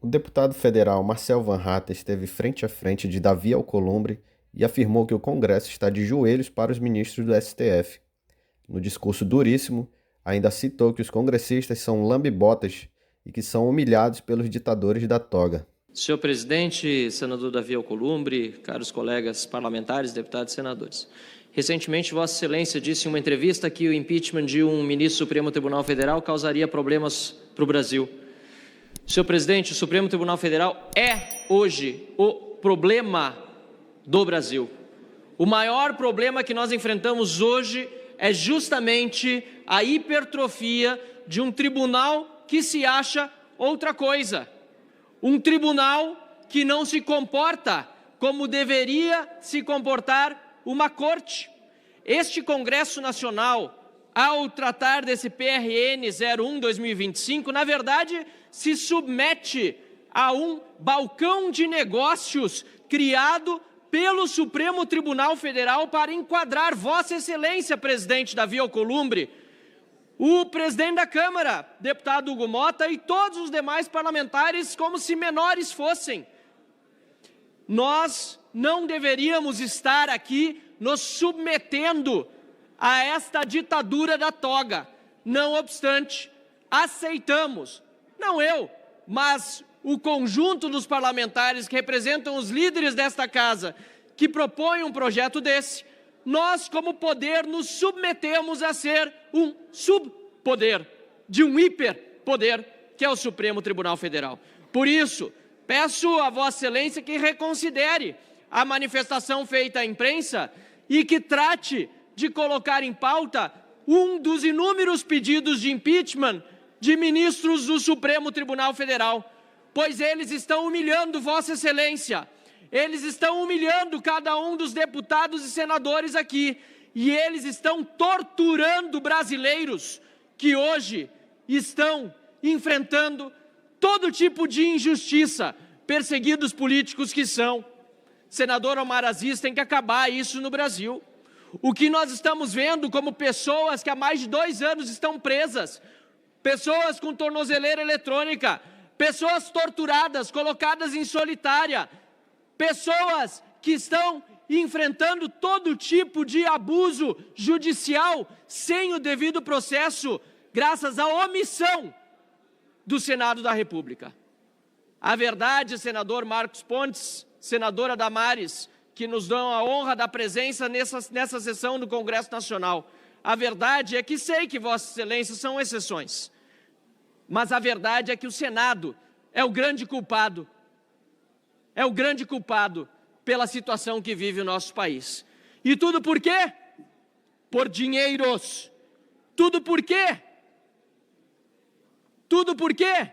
O deputado federal Marcel Van Hatten esteve frente a frente de Davi Alcolumbre e afirmou que o Congresso está de joelhos para os ministros do STF. No discurso duríssimo, ainda citou que os congressistas são lambe-botas e que são humilhados pelos ditadores da toga. Senhor presidente, senador Davi Alcolumbre, caros colegas parlamentares, deputados e senadores. Recentemente, Vossa Excelência disse em uma entrevista que o impeachment de um ministro do Supremo Tribunal Federal causaria problemas para o Brasil. Senhor presidente, o Supremo Tribunal Federal é hoje o problema do Brasil. O maior problema que nós enfrentamos hoje é justamente a hipertrofia de um tribunal que se acha outra coisa. Um tribunal que não se comporta como deveria se comportar uma corte. Este Congresso Nacional, ao tratar desse PRN 01/2025, na verdade, se submete a um balcão de negócios criado pelo Supremo Tribunal Federal para enquadrar Vossa Excelência, presidente Davi Alcolumbre, o presidente da Câmara, deputado Hugo Motta, e todos os demais parlamentares como se menores fossem. Nós não deveríamos estar aqui nos submetendo a esta ditadura da toga. Não obstante, aceitamos, não eu, mas o conjunto dos parlamentares que representam os líderes desta casa, que propõem um projeto desse, nós, como poder, nos submetemos a ser um subpoder de um hiperpoder, que é o Supremo Tribunal Federal. Por isso, peço a Vossa Excelência que reconsidere a manifestação feita à imprensa e que trate de colocar em pauta um dos inúmeros pedidos de impeachment de ministros do Supremo Tribunal Federal, pois eles estão humilhando Vossa Excelência, eles estão humilhando cada um dos deputados e senadores aqui, e eles estão torturando brasileiros que hoje estão enfrentando todo tipo de injustiça, perseguidos políticos que são. Senador Omar Aziz, tem que acabar isso no Brasil. O que nós estamos vendo como pessoas que há mais de 2 anos estão presas, pessoas com tornozeleira eletrônica, pessoas torturadas, colocadas em solitária, pessoas que estão enfrentando todo tipo de abuso judicial sem o devido processo, graças à omissão do Senado da República. A verdade, senador Marcos Pontes, senadora Damares, que nos dão a honra da presença nessa sessão do Congresso Nacional, a verdade é que sei que Vossa Excelência são exceções, mas a verdade é que o Senado é o grande culpado, pela situação que vive o nosso país. E tudo por quê? Por dinheiros. Tudo por quê? Tudo por quê?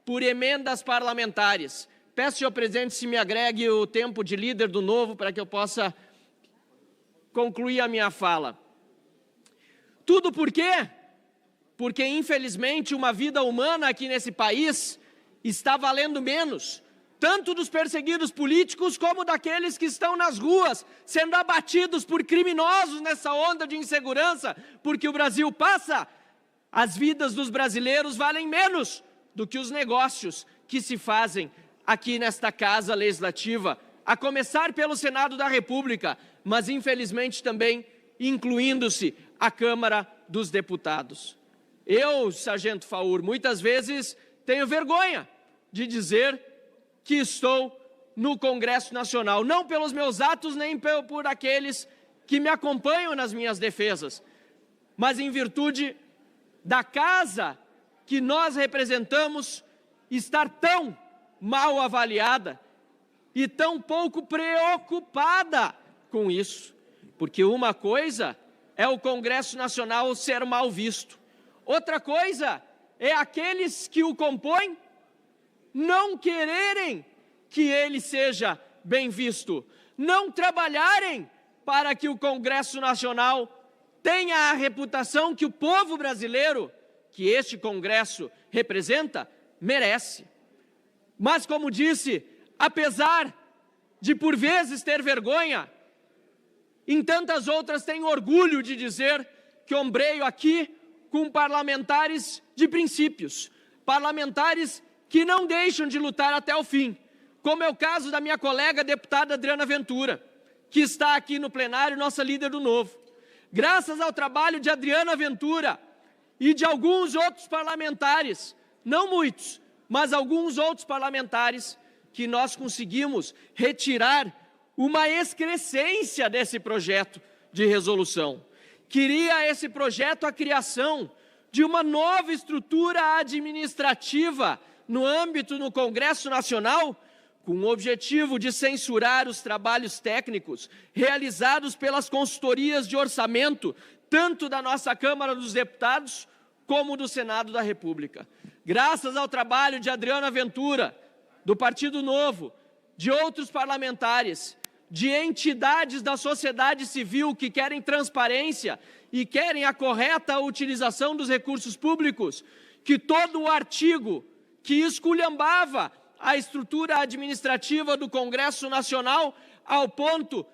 Por emendas parlamentares. Peço, senhor presidente, se me agregue o tempo de líder do Novo para que eu possa concluir a minha fala. Tudo por quê? Porque, infelizmente, uma vida humana aqui nesse país está valendo menos, tanto dos perseguidos políticos como daqueles que estão nas ruas, sendo abatidos por criminosos nessa onda de insegurança, porque o Brasil passa. As vidas dos brasileiros valem menos do que os negócios que se fazem aqui nesta Casa Legislativa, a começar pelo Senado da República, mas infelizmente também incluindo-se a Câmara dos Deputados. Eu, Sargento Faur, muitas vezes tenho vergonha de dizer que estou no Congresso Nacional, não pelos meus atos nem por aqueles que me acompanham nas minhas defesas, mas em virtude da casa que nós representamos estar tão mal avaliada e tão pouco preocupada com isso. Porque uma coisa é o Congresso Nacional ser mal visto, outra coisa é aqueles que o compõem não quererem que ele seja bem visto, não trabalharem para que o Congresso Nacional tenha a reputação que o povo brasileiro, que este Congresso representa, merece. Mas, como disse, apesar de por vezes ter vergonha, em tantas outras tenho orgulho de dizer que ombreio aqui com parlamentares de princípios, parlamentares que não deixam de lutar até o fim, como é o caso da minha colega deputada Adriana Ventura, que está aqui no plenário, nossa líder do Novo. Graças ao trabalho de Adriana Ventura e de alguns outros parlamentares, não muitos, mas alguns outros parlamentares, que nós conseguimos retirar uma excrescência desse projeto de resolução. Queria esse projeto a criação de uma nova estrutura administrativa no âmbito do Congresso Nacional, com o objetivo de censurar os trabalhos técnicos realizados pelas consultorias de orçamento, tanto da nossa Câmara dos Deputados, como do Senado da República. Graças ao trabalho de Adriana Ventura, do Partido Novo, de outros parlamentares, de entidades da sociedade civil que querem transparência e querem a correta utilização dos recursos públicos, que todo o artigo que esculhambava a estrutura administrativa do Congresso Nacional ao ponto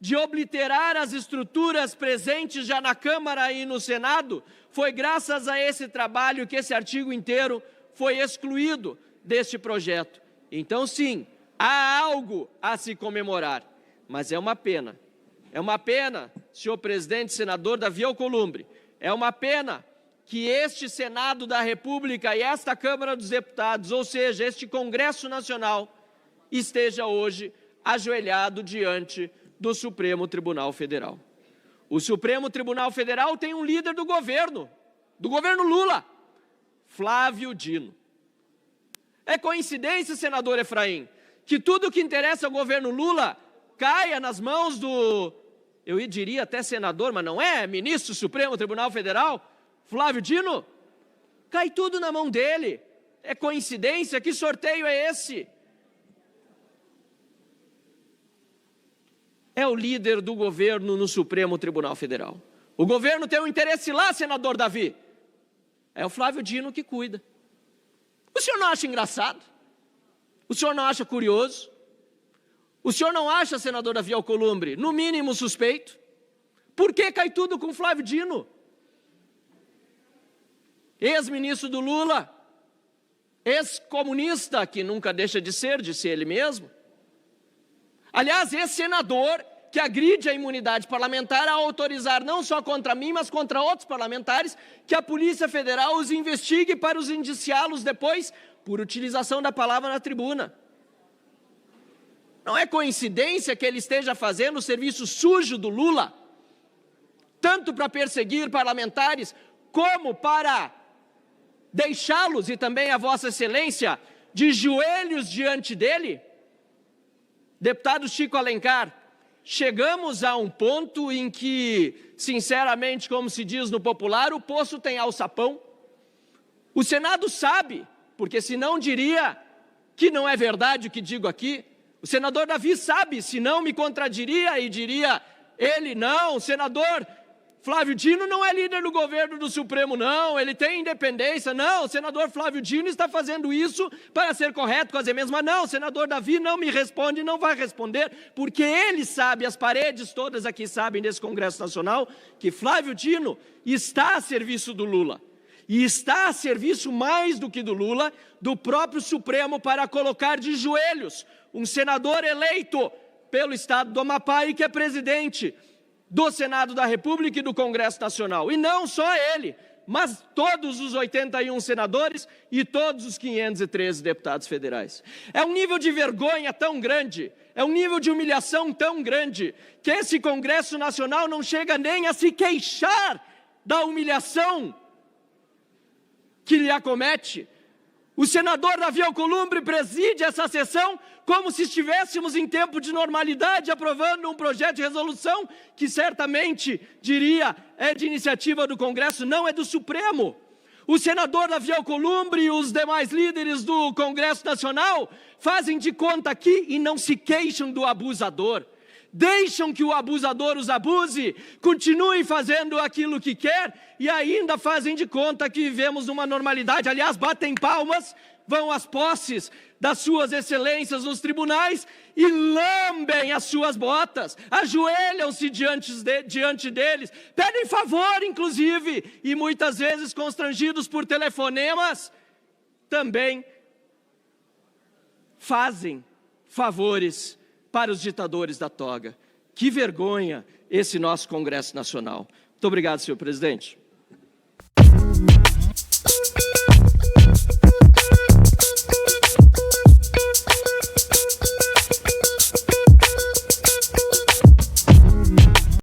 de obliterar as estruturas presentes já na Câmara e no Senado, foi graças a esse trabalho que esse artigo inteiro foi excluído deste projeto. Então, sim, há algo a se comemorar, mas é uma pena. É uma pena, senhor presidente, senador Davi Alcolumbre, é uma pena que este Senado da República e esta Câmara dos Deputados, ou seja, este Congresso Nacional, esteja hoje ajoelhado diante do Supremo Tribunal Federal. O Supremo Tribunal Federal tem um líder do governo Lula, Flávio Dino. É coincidência, senador Efraim, que tudo que interessa ao governo Lula caia nas mãos do, eu diria até senador, mas não é, ministro do Supremo Tribunal Federal, Flávio Dino? Cai tudo na mão dele. É coincidência? Que sorteio é esse? É o líder do governo no Supremo Tribunal Federal. O governo tem um interesse lá, senador Davi. É o Flávio Dino que cuida. O senhor não acha engraçado? O senhor não acha curioso? O senhor não acha, senador Davi Alcolumbre, no mínimo suspeito? Por que cai tudo com Flávio Dino? Ex-ministro do Lula, ex-comunista, que nunca deixa de ser, disse ele mesmo. Aliás, ex-senador que agride a imunidade parlamentar ao autorizar não só contra mim, mas contra outros parlamentares, que a Polícia Federal os investigue para os indiciá-los depois por utilização da palavra na tribuna. Não é coincidência que ele esteja fazendo o serviço sujo do Lula, tanto para perseguir parlamentares, como para deixá-los, e também a Vossa Excelência, de joelhos diante dele? Deputado Chico Alencar, chegamos a um ponto em que, sinceramente, como se diz no popular, o poço tem alçapão. O Senado sabe, porque senão diria que não é verdade o que digo aqui. O senador Davi sabe, senão me contradiria e diria, ele não, senador Flávio Dino não é líder do governo do Supremo, não, ele tem independência, não, o senador Flávio Dino está fazendo isso para ser correto com as emendas, mas não, o senador Davi não me responde, não vai responder, porque ele sabe, as paredes todas aqui sabem desse Congresso Nacional, que Flávio Dino está a serviço do Lula, e está a serviço mais do que do Lula, do próprio Supremo para colocar de joelhos um senador eleito pelo estado do Amapá e que é presidente do Senado da República e do Congresso Nacional. E não só ele, mas todos os 81 senadores e todos os 513 deputados federais. É um nível de vergonha tão grande, é um nível de humilhação tão grande, que esse Congresso Nacional não chega nem a se queixar da humilhação que lhe acomete. O senador Davi Alcolumbre preside essa sessão como se estivéssemos em tempo de normalidade, aprovando um projeto de resolução que certamente, diria, é de iniciativa do Congresso, não é do Supremo. O senador Davi Alcolumbre e os demais líderes do Congresso Nacional fazem de conta aqui e não se queixam do abusador. Deixam que o abusador os abuse, continuem fazendo aquilo que quer e ainda fazem de conta que vivemos numa normalidade. Aliás, batem palmas, vão às posses das suas excelências nos tribunais e lambem as suas botas, ajoelham-se diante deles, pedem favor, inclusive, e muitas vezes constrangidos por telefonemas, também fazem favores para os ditadores da toga. Que vergonha esse nosso Congresso Nacional. Muito obrigado, senhor presidente.